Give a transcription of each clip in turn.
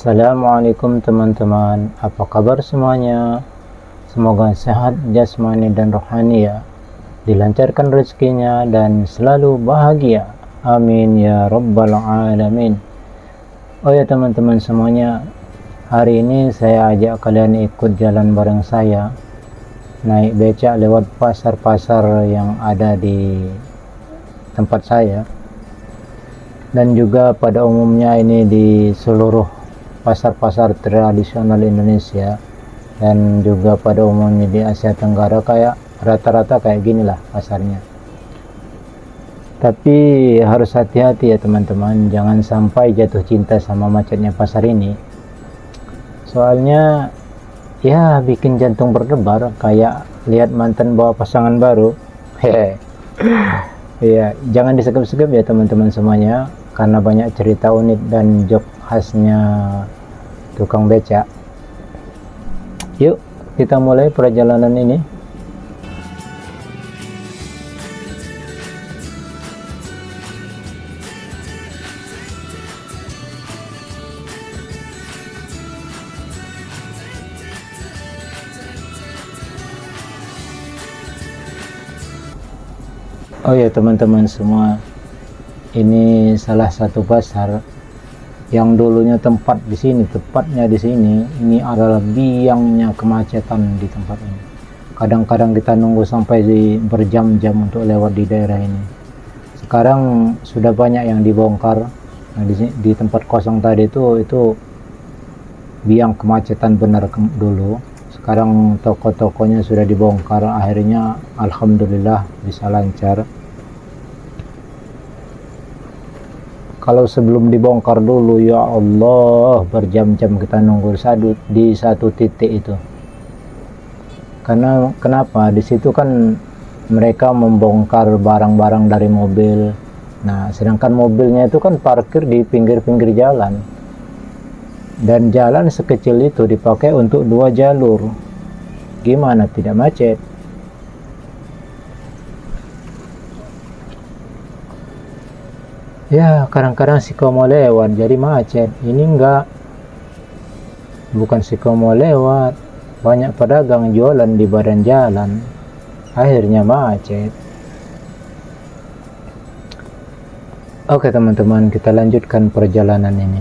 Assalamualaikum teman-teman, apa kabar semuanya? Semoga sehat jasmani dan rohani ya, dilancarkan rezekinya dan selalu bahagia. Amin ya rabbal alamin. Oh ya teman-teman semuanya, hari ini saya ajak kalian ikut jalan bareng saya, naik becak lewat pasar-pasar yang ada di tempat saya, dan juga pada umumnya ini di seluruh pasar-pasar tradisional Indonesia, dan juga pada umumnya di Asia Tenggara kayak rata-rata kayak gini lah pasarnya. Tapi harus hati-hati ya teman-teman, jangan sampai jatuh cinta sama macetnya pasar ini. Soalnya ya bikin jantung berdebar kayak lihat mantan bawa pasangan baru. Hehe. Ya, jangan disegap-segap ya teman-teman semuanya, karena banyak cerita unik dan joke khasnya tukang becak. Yuk kita mulai perjalanan ini. Oh ya teman-teman semua, ini salah satu pasar yang dulunya tepatnya di sini. Ini adalah biangnya kemacetan di tempat ini. Kadang-kadang kita nunggu sampai berjam-jam untuk lewat di daerah ini. Sekarang sudah banyak yang dibongkar. Nah, di tempat kosong tadi itu biang kemacetan benar dulu. Sekarang toko-tokonya sudah dibongkar, akhirnya alhamdulillah bisa lancar. Kalau sebelum dibongkar dulu, ya Allah, berjam-jam kita nunggu di satu titik itu. Karena kenapa? Di situ kan mereka membongkar barang-barang dari mobil. Nah, sedangkan mobilnya itu kan parkir di pinggir-pinggir jalan. Dan jalan sekecil itu dipakai untuk 2 jalur. Gimana tidak macet? Ya, kadang-kadang siko mau lewat jadi macet. Ini enggak, bukan siko mau lewat, banyak pedagang jualan di badan jalan, akhirnya macet. Oke teman-teman, kita lanjutkan perjalanan ini.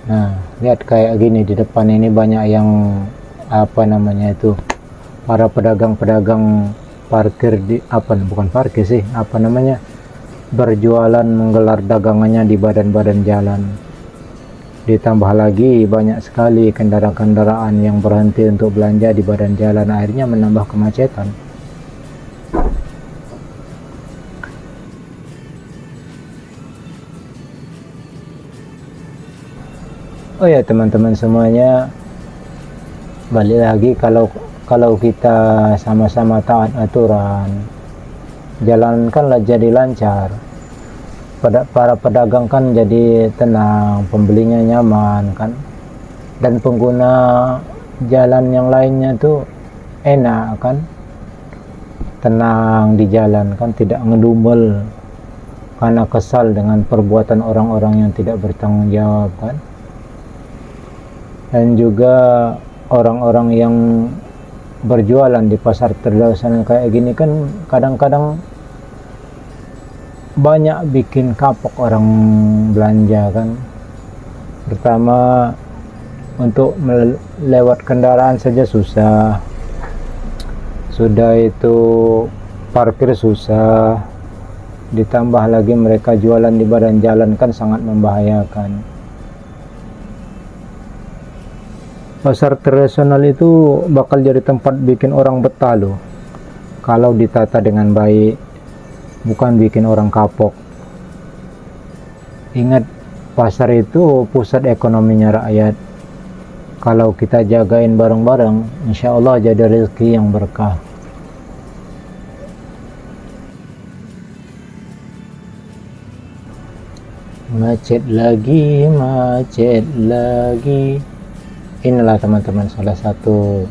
Nah, lihat kayak gini di depan ini banyak yang para pedagang-pedagang parkir berjualan, menggelar dagangannya di badan-badan jalan. Ditambah lagi banyak sekali kendaraan-kendaraan yang berhenti untuk belanja di badan jalan, akhirnya menambah kemacetan. Oh ya teman-teman semuanya, balik lagi, kalau kita sama-sama taat aturan, jalankanlah jadi lancar. Para pedagang kan jadi tenang, pembelinya nyaman kan, dan pengguna jalan yang lainnya tuh enak kan, tenang di jalan kan, tidak ngedumel karena kesal dengan perbuatan orang-orang yang tidak bertanggung jawab kan. Dan juga orang-orang yang berjualan di pasar tradisional kayak gini kan kadang-kadang banyak bikin kapok orang belanja kan. Pertama, untuk melewat kendaraan saja susah, sudah itu parkir susah, ditambah lagi mereka jualan di badan jalan kan sangat membahayakan. Pasar tradisional itu bakal jadi tempat bikin orang betah loh, kalau ditata dengan baik, bukan bikin orang kapok. Ingat, pasar itu pusat ekonominya rakyat. Kalau kita jagain bareng-bareng, insya Allah jadi rezeki yang berkah. Macet lagi. Inilah teman-teman salah satu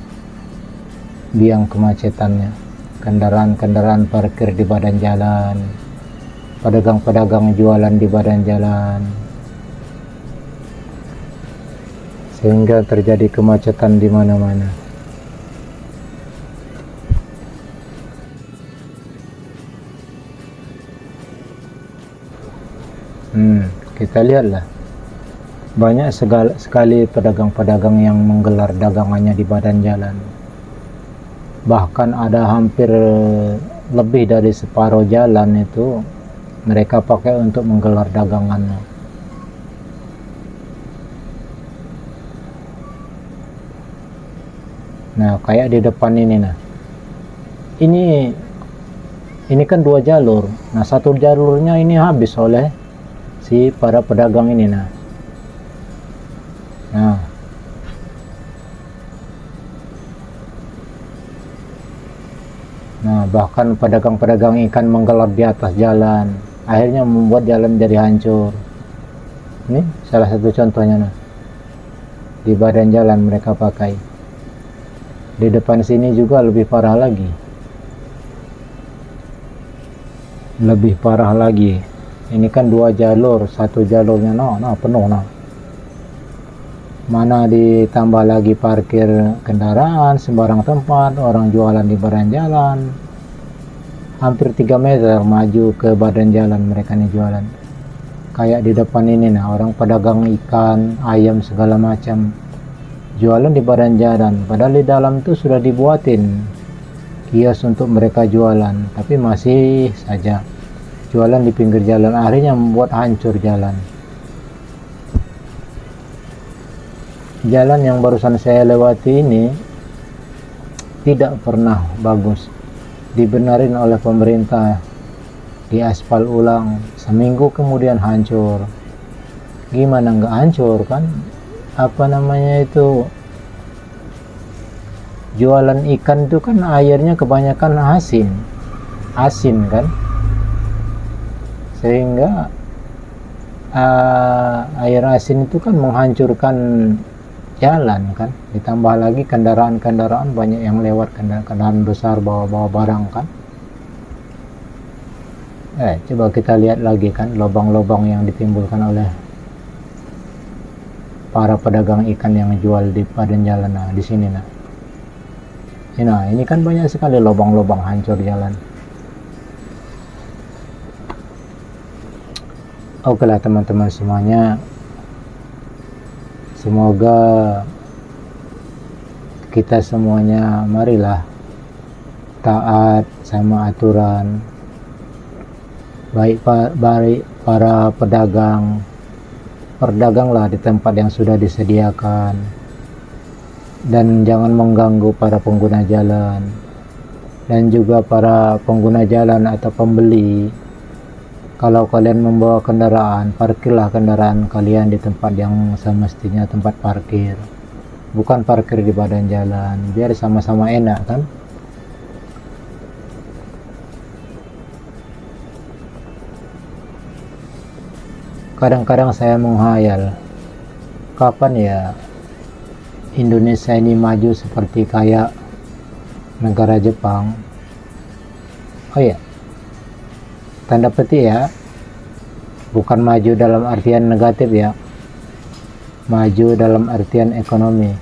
biang kemacetannya, kendaraan-kendaraan parkir di badan jalan. pedagang-pedagang jualan di badan jalan, sehingga terjadi kemacetan di mana-mana. Kita lihatlah, banyak sekali pedagang-pedagang yang menggelar dagangannya di badan jalan. Bahkan ada hampir lebih dari separuh jalan itu mereka pakai untuk menggelar dagangannya. Nah, kayak di depan ini, nah, ini kan 2 jalur. Nah, satu jalurnya ini habis oleh si para pedagang ini. Nah, bahkan pedagang-pedagang ikan menggelar di atas jalan, akhirnya membuat jalan jadi hancur. Ini salah satu contohnya, nah, di badan jalan mereka pakai. Di depan sini juga lebih parah lagi. Ini kan 2 jalur, satu jalurnya penuh. Mana ditambah lagi parkir kendaraan sembarang tempat, orang jualan di badan jalan. Hampir 3 meter maju ke badan jalan mereka nih jualan. Kayak di depan ini, nah, orang pedagang ikan, ayam segala macam jualan di badan jalan, padahal di dalam tuh sudah dibuatin kios untuk mereka jualan, tapi masih saja jualan di pinggir jalan, akhirnya membuat hancur jalan. Jalan yang barusan saya lewati ini tidak pernah bagus, dibenarin oleh pemerintah, diaspal ulang, seminggu kemudian hancur. Gimana nggak hancur kan? Jualan ikan itu kan airnya kebanyakan asin kan, sehingga air asin itu kan menghancurkan jalan kan, ditambah lagi kendaraan banyak yang lewat, kendaraan besar bawa barang kan. Coba kita lihat lagi kan lubang-lubang yang ditimbulkan oleh para pedagang ikan yang jual di badan jalan. Nah, di sini, ini kan banyak sekali lubang-lubang hancur jalan. Oke lah teman-teman semuanya, semoga kita semuanya marilah taat sama aturan, baik para perdaganglah di tempat yang sudah disediakan, dan jangan mengganggu para pengguna jalan, dan juga para pengguna jalan atau pembeli. Kalau kalian membawa kendaraan, parkirlah kendaraan kalian di tempat yang semestinya tempat parkir, bukan parkir di badan jalan, biar sama-sama enak kan. Kadang-kadang saya menghayal, kapan ya Indonesia ini maju seperti kayak negara Jepang. Oh ya, tanda petik ya, bukan maju dalam artian negatif ya, maju dalam artian ekonomi.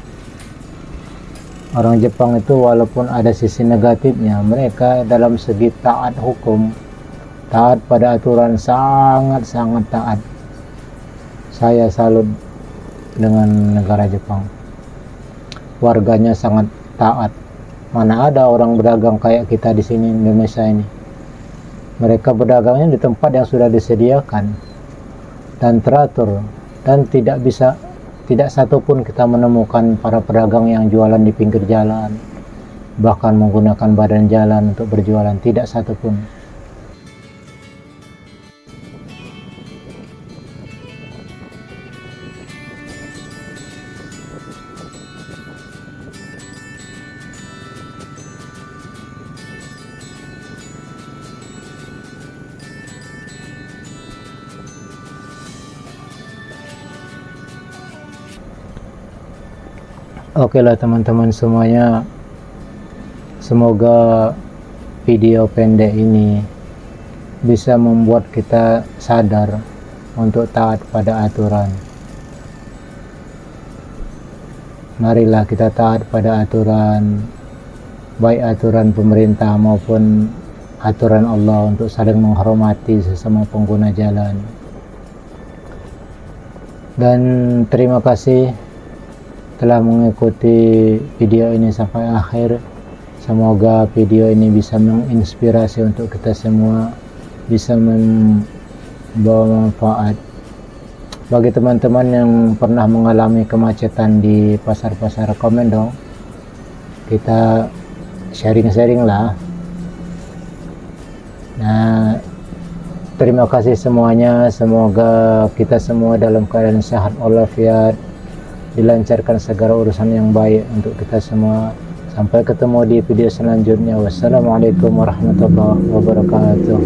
Orang Jepang itu walaupun ada sisi negatifnya, mereka dalam segi taat hukum, taat pada aturan, sangat-sangat taat. Saya salut dengan negara Jepang, warganya sangat taat. Mana ada orang berdagang kayak kita di sini Indonesia ini. Mereka berdagangnya di tempat yang sudah disediakan dan teratur, dan tidak satupun kita menemukan para pedagang yang jualan di pinggir jalan, bahkan menggunakan badan jalan untuk berjualan, tidak satupun. Oke lah teman-teman semuanya, semoga video pendek ini bisa membuat kita sadar untuk taat pada aturan. Marilah kita taat pada aturan, baik aturan pemerintah maupun aturan Allah, untuk saling menghormati sesama pengguna jalan. Dan terima kasih telah mengikuti video ini sampai akhir. Semoga video ini bisa menginspirasi untuk kita semua, bisa membawa manfaat. Bagi teman-teman yang pernah mengalami kemacetan di pasar-pasar Komendong, kita sharing-sharing lah. Nah, terima kasih semuanya. Semoga kita semua dalam keadaan sehat walafiat, dilancarkan segala urusan yang baik untuk kita semua. Sampai ketemu di video selanjutnya. Wassalamualaikum warahmatullahi wabarakatuh.